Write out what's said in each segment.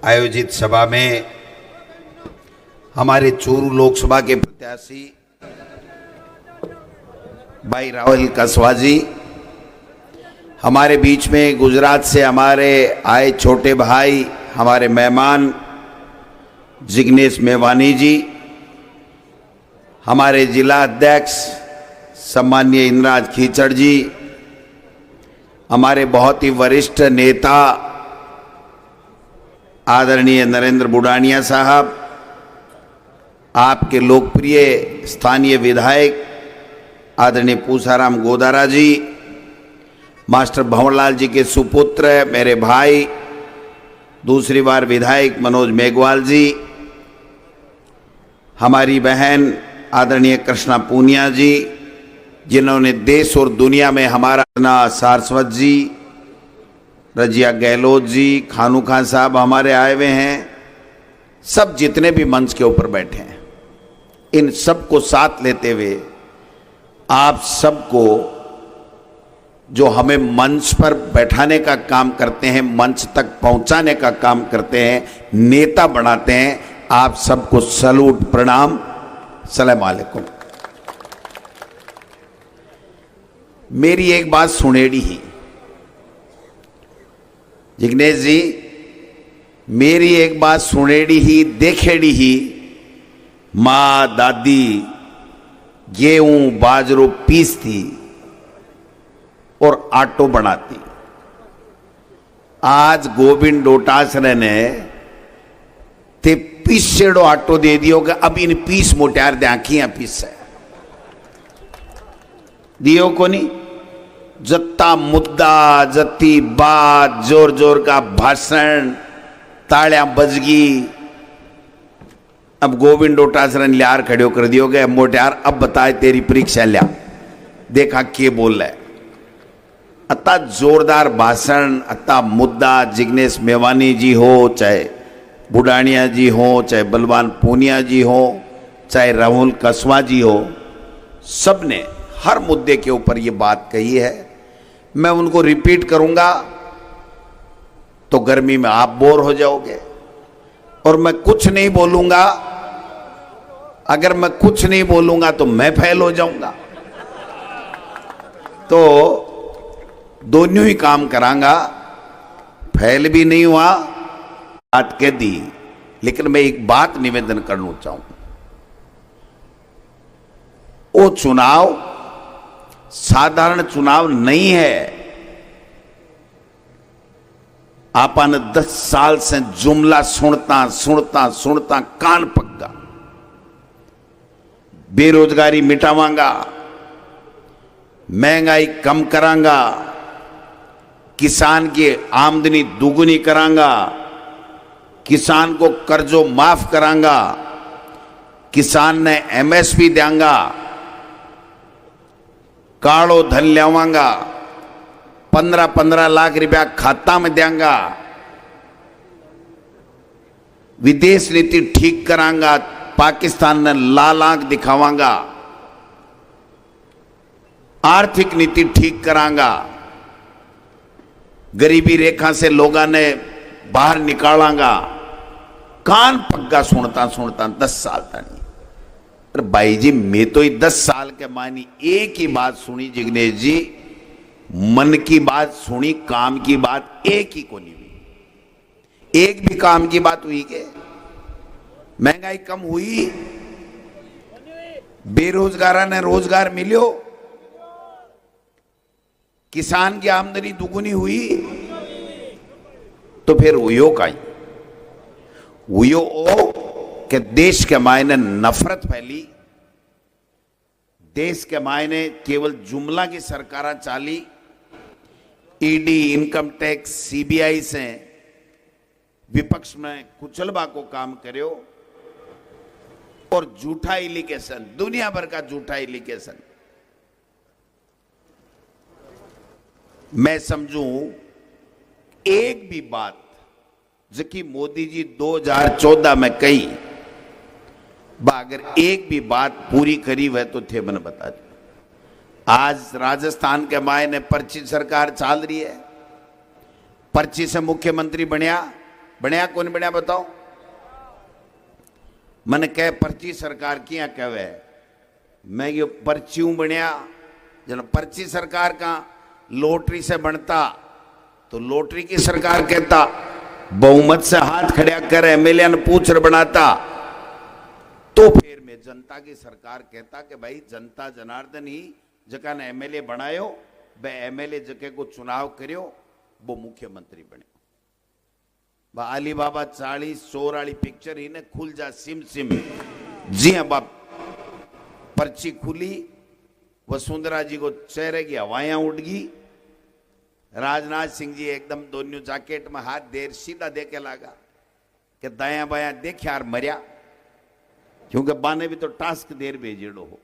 आयोजित सभा में हमारे चूरू लोकसभा के प्रत्याशी भाई राहुल कसवा जी, हमारे बीच में गुजरात से हमारे आए छोटे भाई हमारे मेहमान जिग्नेश मेवानी जी, हमारे जिला अध्यक्ष सम्माननीय इंद्रराज खीचड़ जी, हमारे बहुत ही वरिष्ठ नेता आदरणीय नरेंद्र बुडानिया साहब, आपके लोकप्रिय स्थानीय विधायक आदरणीय पूसाराम गोदारा जी, मास्टर भंवरलाल जी के सुपुत्र मेरे भाई दूसरी बार विधायक मनोज मेघवाल जी, हमारी बहन आदरणीय कृष्णा पूनिया जी, जिन्होंने देश और दुनिया में हमारा सारस्वत जी, रजिया गहलोत जी, खानू खान साहब हमारे आए हुए हैं, सब जितने भी मंच के ऊपर बैठे हैं, इन सबको साथ लेते हुए आप सबको जो हमें मंच पर बैठाने का काम करते हैं, मंच तक पहुंचाने का काम करते हैं, नेता बनाते हैं, आप सबको सलूट, प्रणाम, सलाम अलैकुम। मेरी एक बात सुनेड़ी ही जिग्नेश जी, मेरी एक बात सुनेड़ी ही देखेड़ी ही, माँ दादी गेहूं बाजरो पीसती और आटो बनाती। आज गोविंद डोटासरा ने ते पीसेड़ो आटो दे दियो कि अब इन पीस मोटार देखिया पीस है दियो को नहीं। जत्ता मुद्दा, जत्ती बात, जोर जोर का भाषण, तालियां बजगी, अब गोविंद डोटासरा ने लियार खड़े कर दियो गए मोटार, अब बताए तेरी परीक्षा लिया, देखा के बोल रहा है। अत्ता जोरदार भाषण, अत्ता मुद्दा, जिग्नेश मेवानी जी हो, चाहे बुडानिया जी हो, चाहे बलवान पूनिया जी हो, चाहे राहुल कसवा जी हो, सबने हर मुद्दे के ऊपर ये बात कही है। मैं उनको रिपीट करूंगा तो गर्मी में आप बोर हो जाओगे, और मैं कुछ नहीं बोलूंगा, अगर मैं कुछ नहीं बोलूंगा तो मैं फेल हो जाऊंगा। तो दोनों ही काम करांगा, फेल भी नहीं हुआ, बात कह दी। लेकिन मैं एक बात निवेदन करना चाहूं, वो चुनाव साधारण चुनाव नहीं है। आपन 10 साल से जुमला सुनता सुनता सुनता कान पक गया। बेरोजगारी मिटावांगा, महंगाई कम करांगा, किसान की आमदनी दुगुनी करांगा, किसान को कर्जों माफ करांगा, किसान ने एमएसपी देंगा, कालो धन लियावांगा, 15-15 लाख रुपया खाता में देंगा, विदेश नीति ठीक करांगा, पाकिस्तान ने लाल आंख दिखावांगा, आर्थिक नीति ठीक करांगा, गरीबी रेखा से लोगों ने बाहर निकालांगा। कान पक्का सुनता सुनता 10 साल तक। अरे भाई जी, मैं तो 10 साल के मानी एक ही बात सुनी जिग्नेश जी, मन की बात सुनी, काम की बात एक ही को नहीं हुई। एक भी काम की बात हुई के? महंगाई कम हुई? बेरोजगार ने रोजगार मिलो? किसान की आमदनी दुगुनी हुई? तो फिर हुयो का ही हुयो ओ कि देश के मायने नफरत फैली, देश के मायने केवल जुमला की सरकार चाली, ईडी, इनकम टैक्स, सीबीआई से विपक्ष में कुचलबा को काम करो, और झूठा एलिगेशन, दुनिया भर का झूठा एलिगेशन। मैं समझूं एक भी बात जबकि मोदी जी 2014 में कही, अगर एक भी बात पूरी करी है तो थे मैंने बता दिया। आज राजस्थान के मायने पर्ची सरकार चल रही है, पर्ची से मुख्यमंत्री बनया, बनया कौन बनया बताओ। मन कह पर्ची सरकार किया कहवे, मैं यो पर्ची बनया जन पर्ची सरकार का लॉटरी से बनता तो लॉटरी की सरकार कहता, बहुमत से हाथ खड़ा कर एमएलए ने पूछ बनाता तो फिर मैं जनता की सरकार कहता कि भाई जनता जनार्दन ही जगह ने एमएलए बनायो, वह एमएलए जगह को चुनाव करियो, वो मुख्यमंत्री बने। अली बाबा 40 वाली पिक्चर ही ने खुल जा सिम सिम, जी हाँ बाप पर्ची खुली, वसुंधरा जी को चेहरे की हवाएं उड़ गई, राजनाथ सिंह जी एकदम दोनों जैकेट में हाथ देर सीधा दे के लगा कि दाया बाया देख यार मरिया, क्योंकि बाने भी तो टास्क देर भेजेड़ो हो।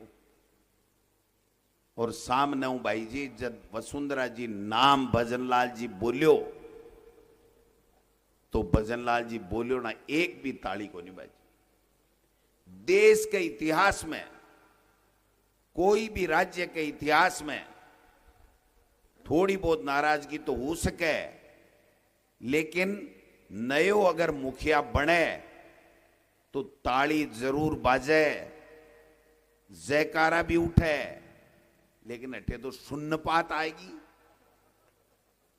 और सामने हूं भाई जी जब वसुंधरा जी नाम भजनलाल जी बोलियो तो भजनलाल जी बोलियो ना एक भी ताली को नहीं बाजी। देश के इतिहास में कोई भी राज्य के इतिहास में थोड़ी बहुत नाराजगी तो हो सके, लेकिन नयो अगर मुखिया बने तो ताली जरूर बाजे, जयकारा भी उठे, लेकिन अठे तो सुन्नपात आएगी,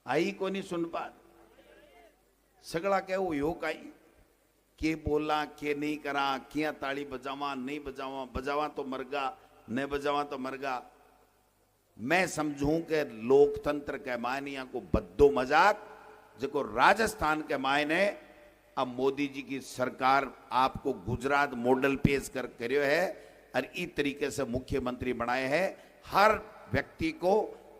आई को नहीं सुन्नपात, सगड़ा के वो योग आई के बोला के नहीं करा, किया ताली बजावा नहीं बजावा, बजावा तो मरगा नहीं बजावा तो मरगा। मैं समझूं कि लोकतंत्र के मायने को बद्दो मजाक जो राजस्थान के मायने अब मोदी जी की सरकार आपको गुजरात मॉडल पेश कर करियो है और इस तरीके से मुख्यमंत्री बनाए हैं। हर व्यक्ति को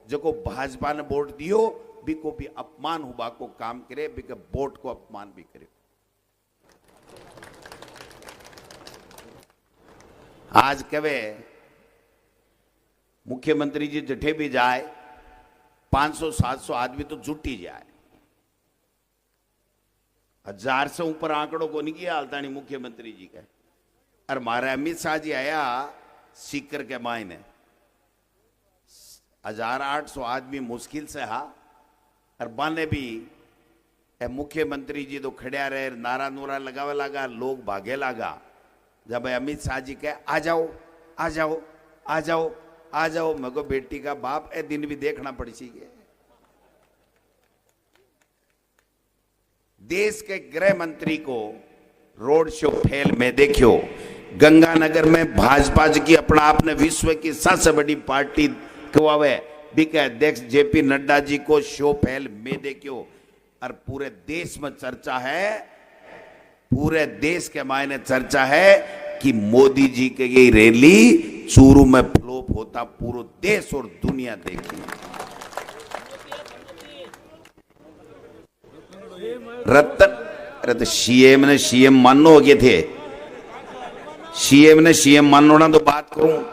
जो भाजपा ने वोट दियो भी को भी अपमान हुआ को काम करे, भी के वोट को अपमान भी करे। आज कहे मुख्यमंत्री जी जठे भी जाए 500-700 आदमी तो जुटी जाए, 1000 से ऊपर आंकड़ों को नहीं किया हालतानी मुख्यमंत्री जी का। और मारे अमित शाह जी आया सीकर के मायने 1800 आदमी मुश्किल से हा, और बाने भी मुख्यमंत्री जी तो खड़िया रहे, नारा नूरा लगावे लगा, लोग भागे लगा। जब अमित शाह जी कहे आ जाओ आ जाओ आ जाओ आ जाओ, मैं को बेटी का बाप ए दिन भी देखना पड़ सी गया। देश के गृह मंत्री को रोड शो फेल में देखियो, गंगानगर में भाजपा की अपना आपने विश्व की सबसे बड़ी पार्टी कहवावे भी के अध्यक्ष जेपी नड्डा जी को शो फेल में देखियो। और पूरे देश में चर्चा है, पूरे देश के मायने चर्चा है कि मोदी जी के ये रैली चूरू में फ्लॉप होता पूरा देश और दुनिया देखी। रतन अरे तो सीएम ने सीएम मानो हो गए थे, सीएम ने सीएम मानो ना तो बात करूं।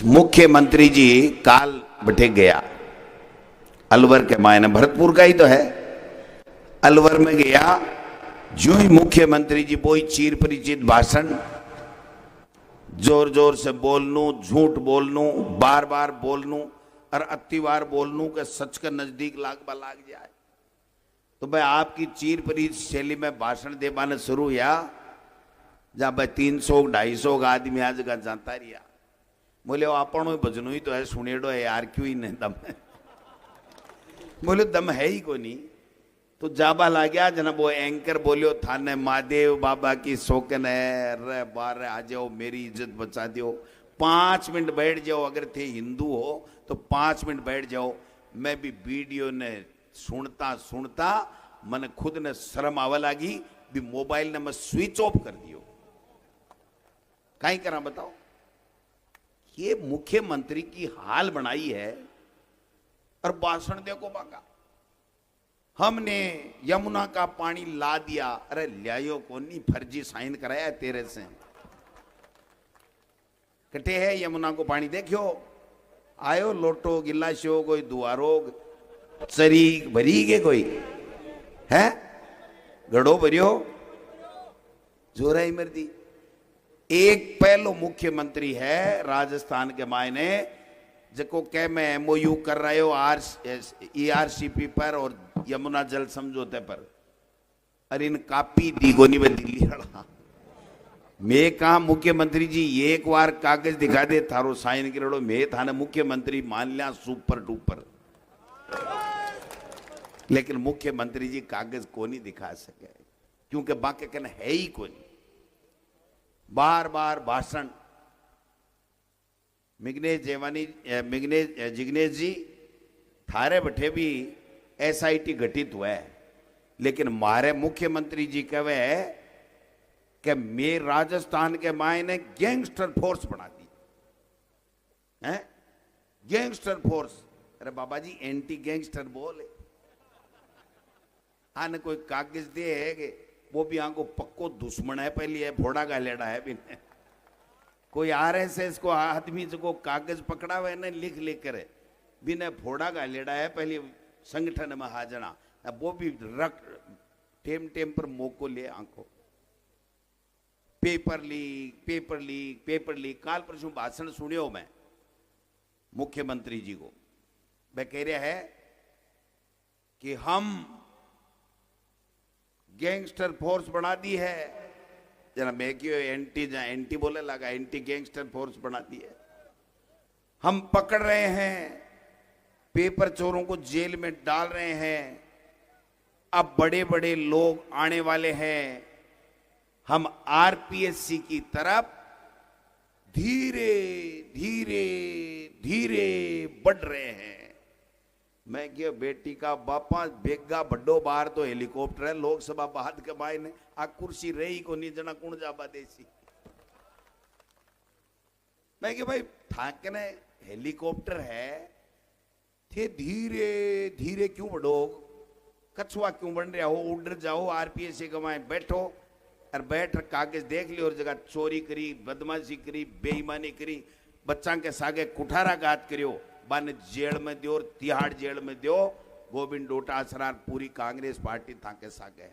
मुख्यमंत्री जी काल बैठे गया अलवर के मायने, भरतपुर का ही तो है, अलवर में गया। जो ही मुख्यमंत्री जी वो ही चीर परिचित भाषण, जोर जोर से बोलनू, झूठ बोलनू, बार बार बोलनू और अति बार बोलनू के सच के नजदीक लाग जाए। तो भाई आपकी चीर परिचित शैली में भाषण दे बाने शुरू या जब 300-250 आदमी आज का जाता रिया, बोले आपनो भजनो ही तो है, सुनेडो है यार, क्यों ही नहीं दम है। बोले दम है ही को नहीं, तो जाबा ला गया जना वो एंकर बोलियो थाने महादेव बाबा की शौकन है, रे बार आ जाओ मेरी इज्जत बचा दियो, 5 मिनट बैठ जाओ, अगर थे हिंदू हो तो 5 मिनट बैठ जाओ। मैं भी वीडियो ने सुनता सुनता मैंने खुद ने शर्म आवा लगी, भी मोबाइल ने मैं स्विच ऑफ कर दियो। कहीं करा बताओ, ये मुख्यमंत्री की हाल बनाई है। और भाषण देखो बाका, हमने यमुना का पानी ला दिया, अरे लियायो को नहीं, फर्जी साइन कराया तेरे से। कटे है यमुना को पानी देखियो, आयो लोटो गिलासियो कोई दुआरो चरी भरी के कोई है, गड़ो भरियो जोरा ही मर्दी। एक पहलो मुख्यमंत्री है राजस्थान के मायने जिको कह मैं एमओयू कर रहे हो ERCP पर और यमुना जल समझौते पर, अरे इन कापी दी कोनी में दिल्ली वाला मैं कहा मुख्यमंत्री जी एक बार कागज दिखा दे थारो साइन करो मैं थाने मुख्यमंत्री मान लिया सुपर डुपर, लेकिन मुख्यमंत्री जी कागज को नहीं दिखा सके क्योंकि बाकी कहना है ही को नहीं। बार बार भाषण जिग्नेश जी थारे बैठे भी SIT गठित हुआ है, लेकिन मारे मुख्यमंत्री जी कहे कि मैं राजस्थान के मायने गैंगस्टर फोर्स बना दी है, गैंगस्टर फोर्स। अरे बाबा जी एंटी गैंगस्टर बोले आने कोई कागज दे है कि वो भी आंको पक्को दुश्मन है पहले है फोड़ा का लेड़ा है बिने कोई RSS को आदमी को कागज पकड़ा हुआ है ना लिख लिख कर बिना फोड़ा का लेड़ा है पहले संगठन में हाजना वो भी रख टेम टेम पर मोको ले आंखों पेपर लीक काल परसों भाषण सुनियो मैं मुख्यमंत्री जी को वह कह रहा है कि हम गैंगस्टर फोर्स बना दी है, जना मैं क्यों एंटी बोले लगा, एंटी गैंगस्टर फोर्स बना दी है, हम पकड़ रहे हैं पेपर चोरों को जेल में डाल रहे हैं, अब बड़े बड़े लोग आने वाले हैं, हम RPSC की तरफ धीरे धीरे धीरे बढ़ रहे हैं। मैं क्या बेटी का बापा बेगा बड्डो बाहर तो हेलीकॉप्टर है लोकसभा बात के भाई ने आ कुर्सी रही को नहीं जना कुण जाबा देसी। मैं क्या भाई थाकने हेलीकॉप्टर है थे धीरे धीरे क्यों बढ़ो, कछुआ क्यों बन रहा हो, उड़ जाओ RPSC के माए बैठो और बैठ कागज देख ली और जगह चोरी करी, बदमाशी करी, बेईमानी करी, बच्चा के सागे कुठारा घात करियो बाने जेल में दियो और तिहाड़ जेल में दियो। गोविंद डोटासरा पूरी कांग्रेस पार्टी था के सागे है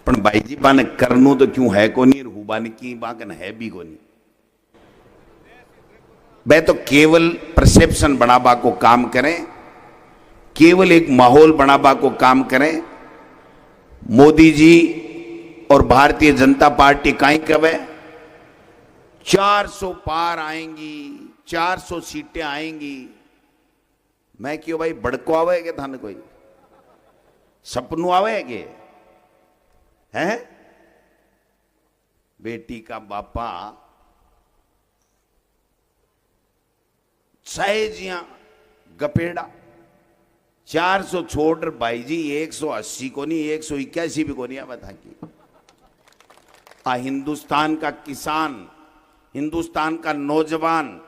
पण भाई जी बाने करनू तो क्यों है को नहीं हुबानी की बाकन है भी को नहीं। वे तो केवल परसेप्शन बनाबा को काम करें, केवल एक माहौल बनाबा को काम करें। मोदी जी और भारतीय जनता पार्टी काई कवे 400 पार आएंगी, 400 सीटें आएंगी। मैं क्यों भाई बड़को आवे के थाने कोई सपनू आवे के हैं? बेटी का बापा सहजिया गपेड़ा 400 छोड़ भाई जी 180 को नहीं 181 भी को नहीं बता की हिंदुस्तान का किसान, हिंदुस्तान का नौजवान,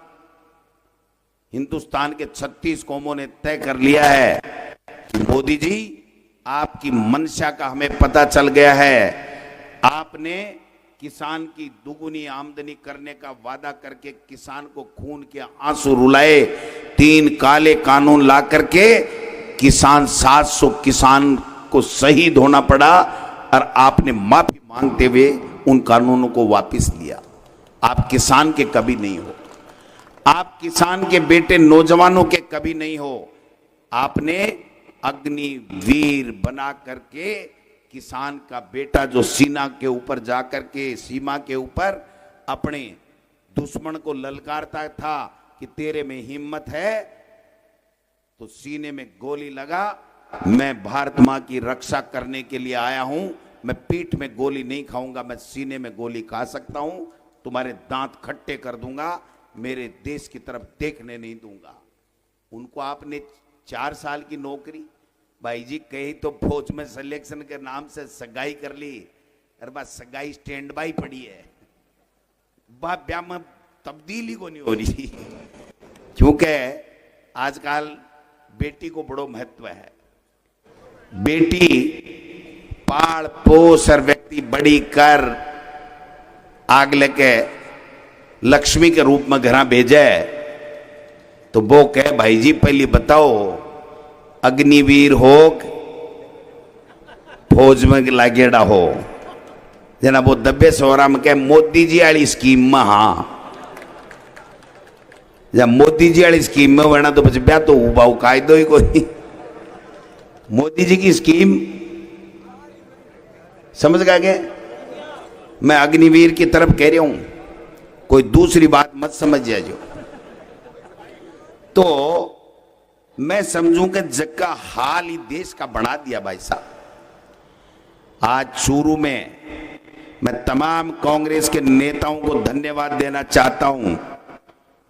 हिंदुस्तान के 36 कौमों ने तय कर लिया है कि मोदी जी आपकी मंशा का हमें पता चल गया है। आपने किसान की दुगुनी आमदनी करने का वादा करके किसान को खून के आंसू रुलाए, 3 काले कानून ला करके किसान 700 किसान को शहीद होना पड़ा और आपने माफी मांगते हुए उन कानूनों को वापस लिया। आप किसान के कभी नहीं हो, आप किसान के बेटे नौजवानों के कभी नहीं हो। आपने अग्निवीर बना करके किसान का बेटा जो सीमा के ऊपर जाकर के सीमा के ऊपर अपने दुश्मन को ललकारता था कि तेरे में हिम्मत है तो सीने में गोली लगा, मैं भारत मां की रक्षा करने के लिए आया हूं, मैं पीठ में गोली नहीं खाऊंगा, मैं सीने में गोली खा सकता हूं, तुम्हारे दांत खट्टे कर दूंगा, मेरे देश की तरफ देखने नहीं दूंगा। उनको आपने 4 साल की नौकरी भाई जी कही तो फौज में सिलेक्शन के नाम से सगाई कर ली, अरे बात सगाई स्टैंड बाई पड़ी है, ब्याह में तब्दीली को नहीं हो रही क्योंकि आजकल बेटी को बड़ो महत्व है। बेटी पाल पोस और व्यक्ति बड़ी कर आग लेके लक्ष्मी के रूप में घर भेजे तो वो कहे भाई जी पहले बताओ अग्निवीर हो फौज में लागेड़ा हो, जना वो दब्बे सोरा में कहे मोदी जी वाली स्कीम में, हाँ जब मोदी जी वाली स्कीम में बना तो बच्चे ब्याह तो उबाऊ कायदो ही कोई मोदी जी की स्कीम समझ गए? मैं अग्निवीर की तरफ कह रहा हूं, कोई दूसरी बात मत समझ जाइए। तो मैं समझूं कि जग का हाल ही देश का बना दिया भाई साहब। आज चूरू में मैं तमाम कांग्रेस के नेताओं को धन्यवाद देना चाहता हूं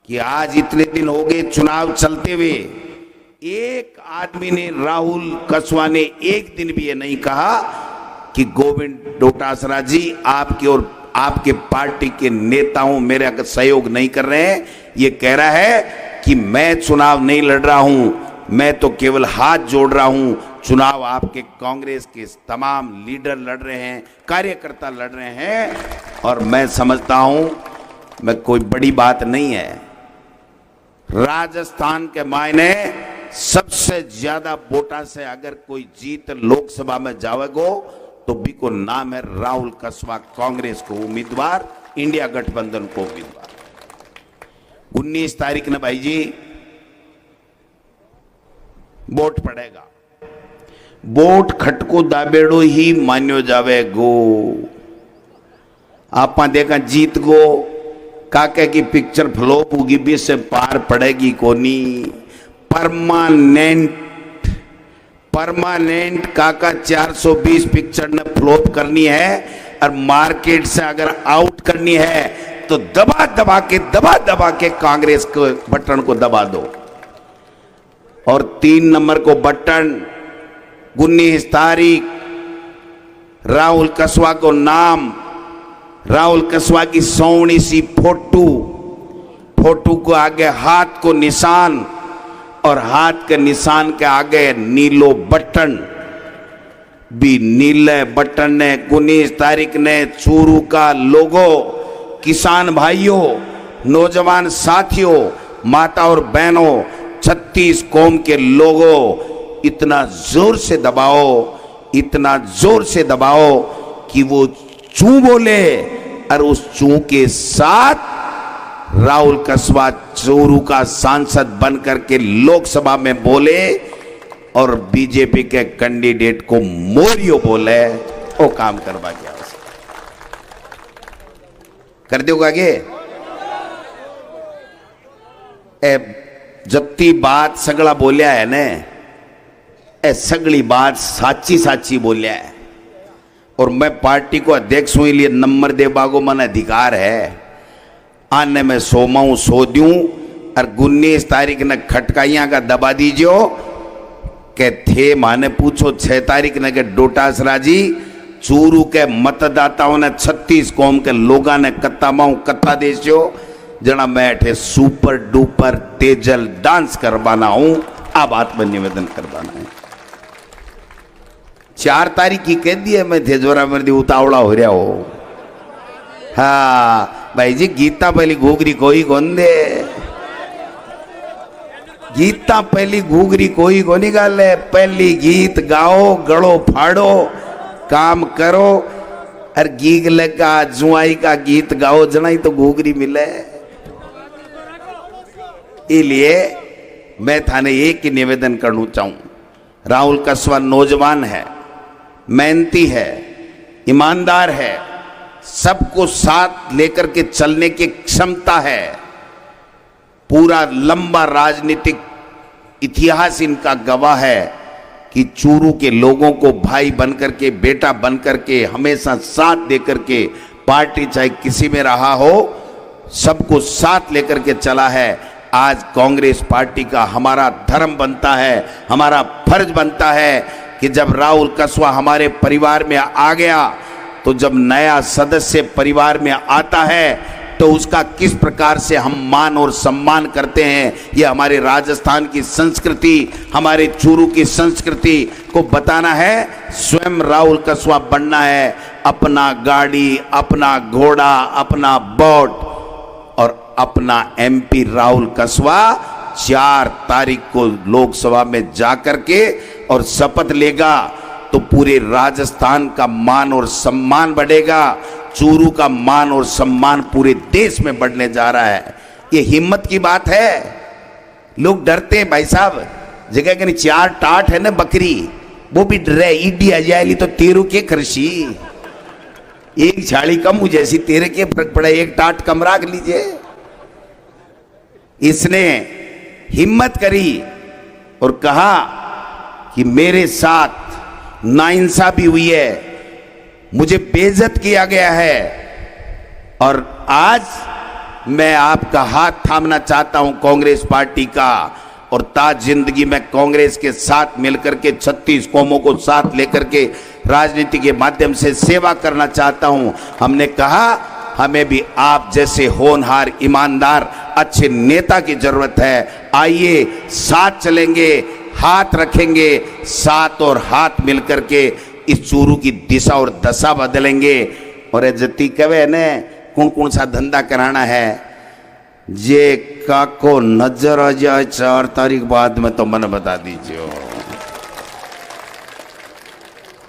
कि आज इतने दिन हो गए चुनाव चलते हुए, एक आदमी ने, राहुल कसवा ने एक दिन भी ये नहीं कहा कि गोविंद डोटासरा जी आपके और आपके पार्टी के नेताओं मेरा सहयोग नहीं कर रहे हैं। ये कह रहा है कि मैं चुनाव नहीं लड़ रहा हूं, मैं तो केवल हाथ जोड़ रहा हूं। चुनाव आपके कांग्रेस के तमाम लीडर लड़ रहे हैं, कार्यकर्ता लड़ रहे हैं, और मैं समझता हूं मैं कोई बड़ी बात नहीं है। राजस्थान के मायने सबसे ज्यादा वोटा से अगर कोई जीत लोकसभा में जावेगो तो भी को नाम है राहुल कसवा, कांग्रेस को उम्मीदवार, इंडिया गठबंधन को उम्मीदवार। 19 तारीख ने भाई जी वोट पड़ेगा। वोट खटको दाबेड़ो ही मान्यो जावे गो। आप देखा जीत गो, काके की पिक्चर फ्लॉप होगी भी से पार पड़ेगी कोनी। परमानेंट काका 420 पिक्चर ने फ्लॉप करनी है, और मार्केट से अगर आउट करनी है तो दबा दबा के कांग्रेस के बटन को दबा दो। और 3 नंबर को बटन 19 तारीख राहुल कसवा को नाम, राहुल कसवा की सोनी सी फोटो को आगे हाथ को निशान, और हाथ के निशान के आगे नीलो बटन, भी नीले बटन ने 19 तारीख ने चूरू का लोगो, किसान भाइयों, नौजवान साथियों, माता और बहनों, 36 कौम के लोगों, इतना जोर से दबाओ कि वो चू बोले, और उस चू के साथ राहुल कसवा चूरू का सांसद बनकर के लोकसभा में बोले, और बीजेपी के कैंडिडेट को मोरियो बोले। वो काम करवा गया, कर दोगे आगे। जत्ती बात सगला बोलिया है ने, सगली बात साची बोलिया है। और मैं पार्टी को अध्यक्ष हूं, इसलिए नंबर दे बागो मन अधिकार है। आने में सोमाऊं सो दूं, और 19 तारीख ने खटकाइया का दबा दीजियो के थे माने पूछो 6 तारीख ने के डोटासरा जी चूरू के मतदाताओं ने 36 कौम के लोगों ने कत्ता देशो जना मैं सुपर डुपर तेजल डांस करवाना हूं। आ बात में निवेदन करवाना है। 4 तारीख की कह दी है, मैं थे जोरा मर्दी उतावला हो रहा हो। हाँ भाई जी, गीता पहली घूगरी कोई गोंदे, गीता पहली घूगरी कोई कोनी गाले। पहली गीत गाओ, गड़ो फाड़ो, काम करो, और गीगले का जुआई का गीत गाओ, जना ही तो घूगरी मिले। इसलिए मैं थाने एक ही निवेदन करना चाहूं, राहुल कसवा नौजवान है, मेहनती है, ईमानदार है, सबको साथ लेकर के चलने की क्षमता है। पूरा लंबा राजनीतिक इतिहास इनका गवाह है कि चूरू के लोगों को भाई बनकर के, बेटा बनकर के, हमेशा साथ देकर के, पार्टी चाहे किसी में रहा हो, सबको साथ लेकर के चला है। आज कांग्रेस पार्टी का हमारा धर्म बनता है, हमारा फर्ज बनता है कि जब राहुल कसवा हमारे परिवार में आ गया, तो जब नया सदस्य परिवार में आता है तो उसका किस प्रकार से हम मान और सम्मान करते हैं, ये हमारे राजस्थान की संस्कृति, हमारे चूरू की संस्कृति को बताना है। स्वयं राहुल कसवा बनना है, अपना गाड़ी, अपना घोड़ा, अपना बोट और अपना एमपी राहुल कसवा 4 तारीख को लोकसभा में जाकर के और शपथ लेगा, तो पूरे राजस्थान का मान और सम्मान बढ़ेगा, चूरू का मान और सम्मान पूरे देश में बढ़ने जा रहा है। ये हिम्मत की बात है। लोग डरते हैं भाई साहब, जगह कहीं 4 टाट है ना बकरी, वो भी डरे ईडी आ जाएगी तो तेरू के कृषि एक झाड़ी कम हो जैसी तेरे के फर्क पड़ा, एक टाट कम रख लीजिए। इसने हिम्मत करी और कहा कि मेरे साथ नाइंसाफी हुई है, मुझे बेइज्जत किया गया है और आज मैं आपका हाथ थामना चाहता हूं कांग्रेस पार्टी का और ताज जिंदगी में कांग्रेस के साथ मिलकर के 36 कौमों को साथ लेकर के राजनीति के माध्यम से सेवा करना चाहता हूं। हमने कहा हमें भी आप जैसे होनहार, ईमानदार, अच्छे नेता की जरूरत है। आइए साथ चलेंगे, हाथ रखेंगे साथ और हाथ मिलकर के इस चूरू की दिशा और दशा बदलेंगे। और जति कवे ने कौन कौन सा धंधा कराना है, जे काको नजर आ जाए 4 तारीख बाद में तो मन बता दीजिए।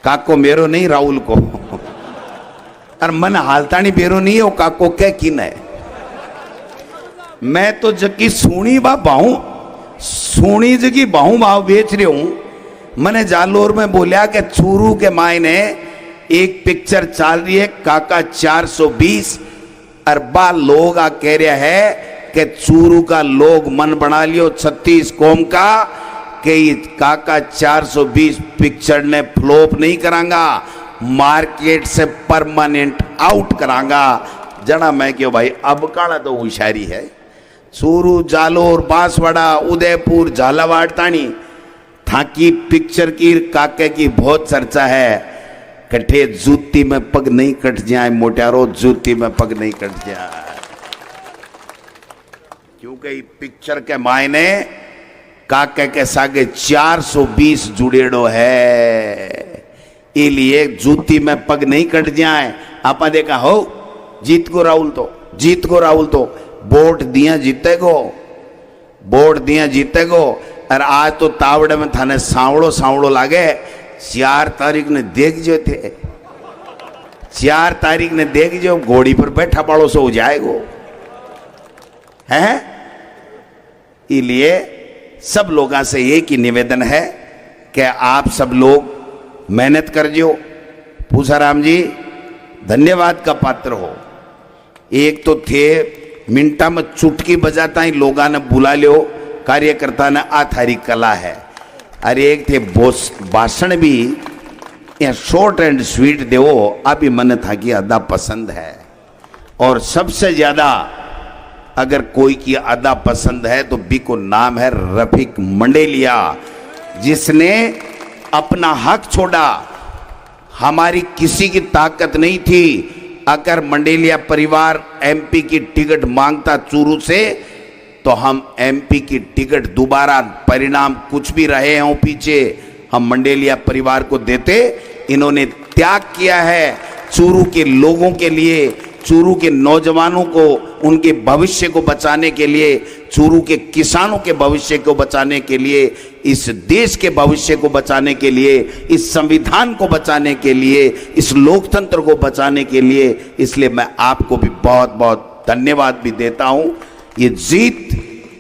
काको मेरो नहीं, राहुल को। और मन हालता नहीं बेरो नहीं हो काको क्या किन है। मैं तो जकी सोनी बा बाहू सोनी जगी बाहू भाव बेच रही हूं। मैंने जालोर में बोलिया कि चूरू के मायने एक पिक्चर चल रही है काका 420 अरबा लोग आ कह रहा है कि चूरू का लोग मन बना लियो 36 कौम का कि काका 420 पिक्चर ने फ्लॉप नहीं करांगा, मार्केट से परमानेंट आउट करांगा। जना मैं क्यों भाई अब काला तो होशियारी है। चूरू, जालोर, बांसवाड़ा, उदयपुर, झालावाड़ तानी थाकी पिक्चर की काके की बहुत चर्चा है। कठे जूती में पग नहीं कट जाए मोटारो, जूती में पग नहीं कट जाए, क्योंकि पिक्चर के मायने काके के सागे 420 जुड़ेड़ो है, इसलिए जूती में पग नहीं कट जाए। आपा देखा हो जीत को राहुल तो वोट दिया जीतेगो, वोट दिया जीतेगो। और आज तो तावड़े में थाने सांवड़ो लागे। 4 तारीख ने देख जो थे, 4 तारीख ने देख जो घोड़ी पर बैठा पड़ो सो हो जाएगो है। इसलिए सब लोगों से एक ही निवेदन है कि आप सब लोग मेहनत कर जो। पूसाराम जी धन्यवाद का पात्र हो। एक तो थे मिनटा में चुटकी बजाता ही लोगों ने बुला लियो, कार्यकर्ता ने आ थारी कला है। अरे एक थे भाषण भी या शॉर्ट एंड स्वीट देवो, अभी मन था कि अदा पसंद है। और सबसे ज्यादा अगर कोई की अदा पसंद है तो बी को नाम है रफीक मंडेलिया, जिसने अपना हक छोड़ा। हमारी किसी की ताकत नहीं थी। अगर मंडेलिया परिवार एमपी की टिकट मांगता चूरू से तो हम एमपी की टिकट दोबारा, परिणाम कुछ भी रहे हों पीछे, हम मंडेलिया परिवार को देते। इन्होंने त्याग किया है चूरू के लोगों के लिए, चूरू के नौजवानों को, उनके भविष्य को बचाने के लिए, चूरू के किसानों के भविष्य को बचाने के लिए, इस देश के भविष्य को बचाने के लिए, इस संविधान को बचाने के लिए, इस लोकतंत्र को बचाने के लिए। इसलिए मैं आपको भी बहुत बहुत धन्यवाद भी देता हूं। ये जीत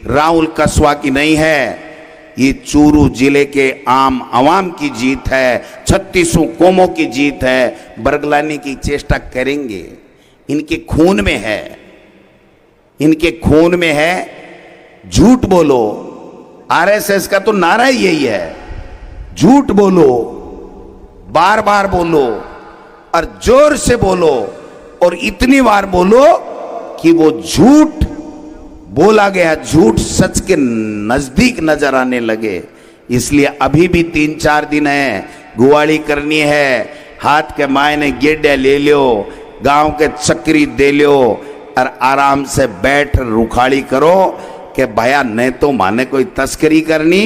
राहुल कसवा की नहीं है, ये चूरू जिले के आम आवाम की जीत है, 36 कौमों की जीत है। बरगलाने की चेष्टा करेंगे, इनके खून में है, इनके खून में है। झूठ बोलो, आरएसएस का तो नारा ही यही है, झूठ बोलो, बार बार बोलो और जोर से बोलो और इतनी बार बोलो कि वो झूठ बोला गया झूठ सच के नजदीक नजर आने लगे। इसलिए अभी भी 3-4 दिन है, गुवाड़ी करनी है, हाथ के मायने गेड्डे ले लो, गांव के चक्री दे लो और आराम से बैठ रुखाड़ी करो कि भैया न तो माने कोई तस्करी करनी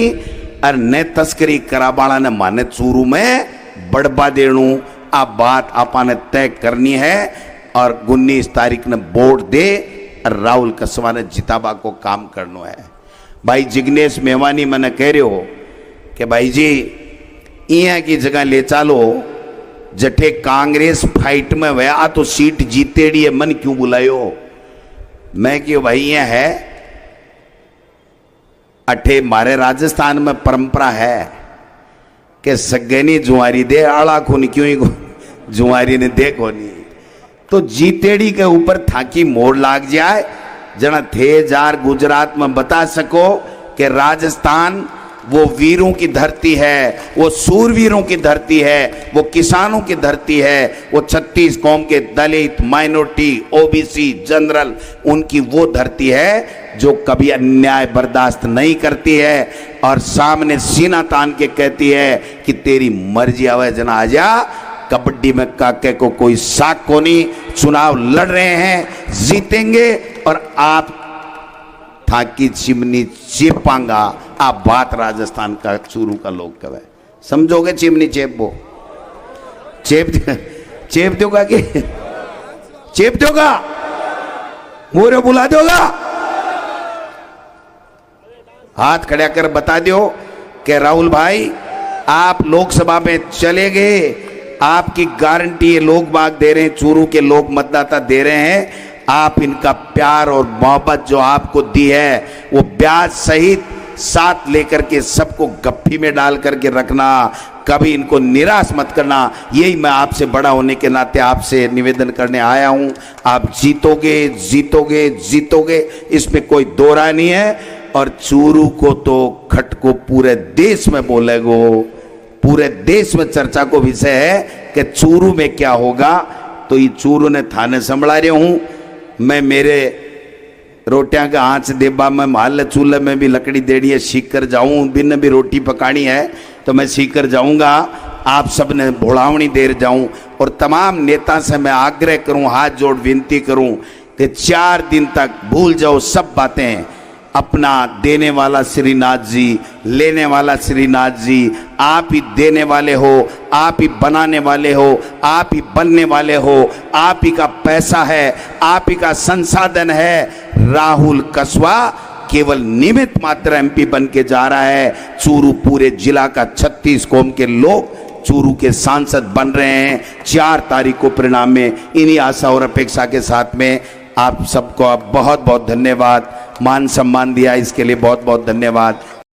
और न तस्करी कराबाड़ा ने माने चूरू में बड़बा देणू। आप बात आपने तय करनी है और 19 तारीख ने वोट दे और राहुल कसवा ने जिताबा को काम करना है। भाई जिग्नेश मेवानी मैंने कह रहे हो कि भाई जी यहाँ की जगह ले चालो, जठे कांग्रेस फाइट में वया तो सीट जीतेड़ी है, मन क्यों बुलायो। मैं क्यों भाई ये है अठे मारे राजस्थान में परंपरा है के सगेनी जुआरी दे आड़ा खूनी क्यों ही जुआरी ने देखो नहीं। तो जीतेड़ी के ऊपर थाकी मोड़ लाग जाए जना थे जार गुजरात में बता सको कि राजस्थान वो वीरों की धरती है, वो सूरवीरों की धरती है, वो किसानों की धरती है, वो 36 कौम के दलित, माइनॉरिटी, ओबीसी, जनरल, उनकी वो धरती है जो कभी अन्याय बर्दाश्त नहीं करती है और सामने सीना तान के कहती है कि तेरी मर्जी आवे जना आ जा। कबड्डी में काके को कोई साक को नहीं, चुनाव लड़ रहे हैं, जीतेंगे और आप थाकी चिमनी चेपांगा। आप बात राजस्थान का चूरू का लोग कहे समझोगे, चिमनी चेप वो चेप दोगा कि चेप दोगा, मोरे बुला दोगा, हाथ खड़ा कर बता दो कि राहुल भाई आप लोकसभा में चले गए, आपकी गारंटी ये लोग बाग दे रहे हैं, चूरू के लोग मतदाता दे रहे हैं। आप इनका प्यार और मोहब्बत जो आपको दी है वो ब्याज सहित साथ लेकर के सबको गप्फी में डाल करके रखना, कभी इनको निराश मत करना। यही मैं आपसे बड़ा होने के नाते आपसे निवेदन करने आया हूं। आप जीतोगे जीतोगे जीतोगे, इसमें कोई दो राय नहीं है। और चूरू को तो खटको पूरे देश में बोलेगो, पूरे देश में चर्चा को विषय है कि चूरू में क्या होगा। तो ये चूरू ने थाने संभला रहे हूं मैं, मेरे रोटियां का आँच देबा में महल चूल्हे में भी लकड़ी देनी है, सीख कर जाऊँ, बिन भी रोटी पकानी है तो मैं सीख कर जाऊँगा। आप सब ने भोड़ावनी देर जाऊँ और तमाम नेता से मैं आग्रह करूँ, हाथ जोड़ विनती करूँ कि 4 दिन तक भूल जाओ सब बातें। अपना देने वाला श्रीनाथ जी, लेने वाला श्रीनाथ जी, आप ही देने वाले हो, आप ही बनाने वाले हो, आप ही बनने वाले हो, आप ही का पैसा है, आप ही का संसाधन है। राहुल कसवा केवल निमित्त मात्र एमपी बन के जा रहा है। चूरू पूरे जिला का 36 कौम के लोग चूरू के सांसद बन रहे हैं 4 तारीख को परिणाम में। इन्हीं आशा और अपेक्षा के साथ में आप सबको बहुत बहुत धन्यवाद, मान सम्मान दिया इसके लिए बहुत बहुत धन्यवाद।